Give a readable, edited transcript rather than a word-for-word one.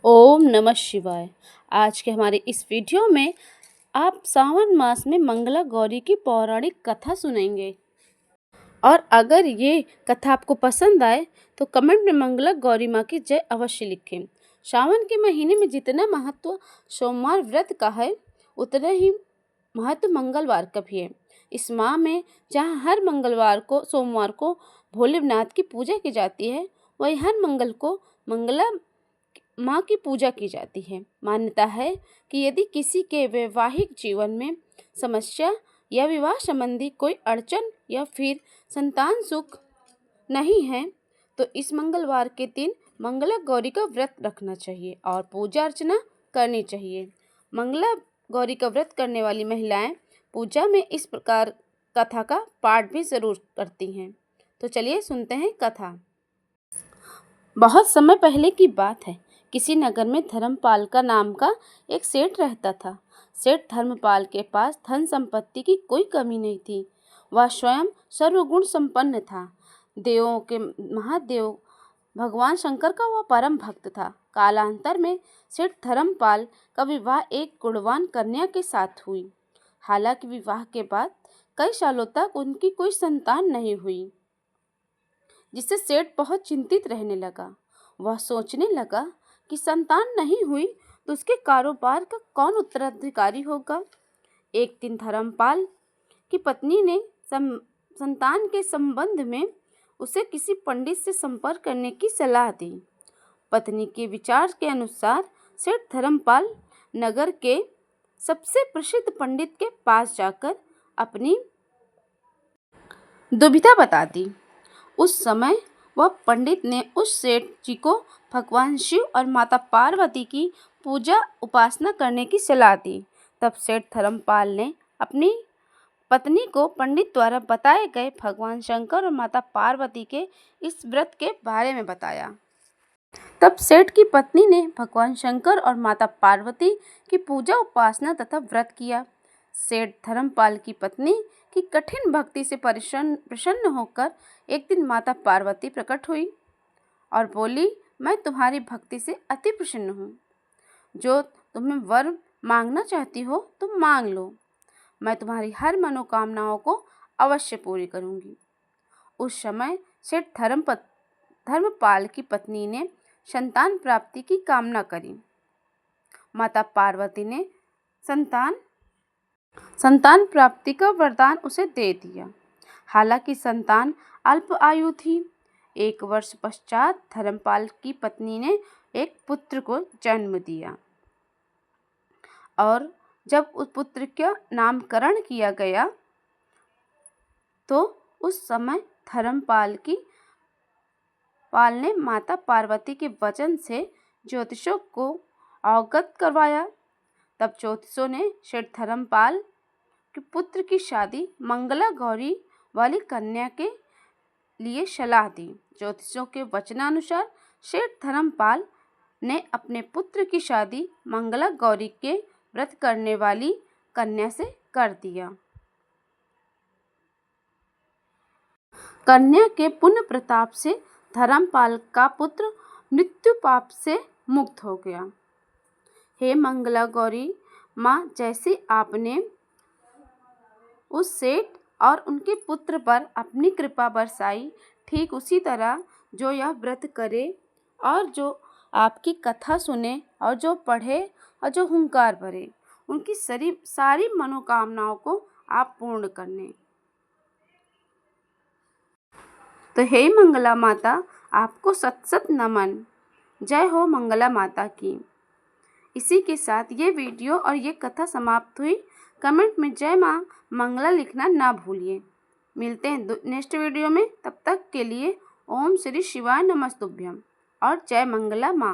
ओम नमः शिवाय। आज के हमारे इस वीडियो में आप सावन मास में मंगला गौरी की पौराणिक कथा सुनेंगे। और अगर ये कथा आपको पसंद आए तो कमेंट में मंगला गौरी माँ की जय अवश्य लिखें। सावन के महीने में जितना महत्व सोमवार व्रत का है उतना ही महत्व मंगलवार का भी है। इस माह में जहाँ हर मंगलवार को सोमवार को भोलेनाथ की पूजा की जाती है, वहीं हर मंगल को मंगला माँ की पूजा की जाती है। मान्यता है कि यदि किसी के वैवाहिक जीवन में समस्या या विवाह संबंधी कोई अड़चन या फिर संतान सुख नहीं है तो इस मंगलवार के दिन मंगला गौरी का व्रत रखना चाहिए और पूजा अर्चना करनी चाहिए। मंगला गौरी का व्रत करने वाली महिलाएं पूजा में इस प्रकार कथा का पाठ भी जरूर करती हैं। तो चलिए सुनते हैं कथा। बहुत समय पहले की बात है। किसी नगर में धर्मपाल का नाम का एक सेठ रहता था। सेठ धर्मपाल के पास धन संपत्ति की कोई कमी नहीं थी। वह स्वयं सर्वगुण संपन्न था। देवों के महादेव भगवान शंकर का वह परम भक्त था। कालांतर में सेठ धर्मपाल का विवाह एक गुणवान कन्या के साथ हुई। हालांकि विवाह के बाद कई सालों तक उनकी कोई संतान नहीं हुई, जिससे सेठ बहुत चिंतित रहने लगा। वह सोचने लगा कि संतान नहीं हुई तो उसके कारोबार का कौन उत्तराधिकारी होगा। एक दिन धर्मपाल की पत्नी ने संतान के संबंध में उसे किसी पंडित से संपर्क करने की सलाह दी। पत्नी के विचार के अनुसार सेठ धर्मपाल नगर के सबसे प्रसिद्ध पंडित के पास जाकर अपनी दुविधा बता दी। उस समय वह पंडित ने उस सेठ जी को भगवान शिव और माता पार्वती की पूजा उपासना करने की सलाह दी। तब सेठ धर्मपाल ने अपनी पत्नी को पंडित द्वारा बताए गए भगवान शंकर और माता पार्वती के इस व्रत के बारे में बताया। तब सेठ की पत्नी ने भगवान शंकर और माता पार्वती की पूजा उपासना तथा व्रत किया। सेठ धर्मपाल की पत्नी की कठिन भक्ति से प्रसन्न होकर एक दिन माता पार्वती प्रकट हुई और बोली, मैं तुम्हारी भक्ति से अति प्रसन्न हूँ। जो तुम्हें वर मांगना चाहती हो तुम मांग लो, मैं तुम्हारी हर मनोकामनाओं को अवश्य पूरी करूँगी। उस समय सेठ धर्मपाल की पत्नी ने संतान प्राप्ति की कामना करी। माता पार्वती ने संतान प्राप्ति का वरदान उसे दे दिया। हालांकि संतान अल्प आयु थी। 1 वर्ष पश्चात धर्मपाल की पत्नी ने एक पुत्र को जन्म दिया और जब उस पुत्र का नामकरण किया गया तो उस समय धर्मपाल ने माता पार्वती के वचन से ज्योतिषों को अवगत करवाया। तब ज्योतिषों ने सेठ धर्मपाल के पुत्र की शादी मंगला गौरी वाली कन्या के लिए सलाह दी। ज्योतिषों के वचनानुसार सेठ धर्मपाल ने अपने पुत्र की शादी मंगला गौरी के व्रत करने वाली कन्या से कर दिया। कन्या के पुण्य प्रताप से धर्मपाल का पुत्र मृत्यु पाप से मुक्त हो गया। हे मंगला गौरी माँ, जैसे आपने उस सेठ और उनके पुत्र पर अपनी कृपा बरसाई, ठीक उसी तरह जो यह व्रत करे और जो आपकी कथा सुने और जो पढ़े और जो हुंकार भरे, उनकी सारी मनोकामनाओं को आप पूर्ण करने। तो हे मंगला माता, आपको सत सत नमन। जय हो मंगला माता की। इसी के साथ ये वीडियो और ये कथा समाप्त हुई। कमेंट में जय माँ मंगला लिखना ना भूलिए। मिलते हैं नेक्स्ट वीडियो में। तब तक के लिए ओम श्री शिवाय नमस्तुभ्यम और जय मंगला माँ।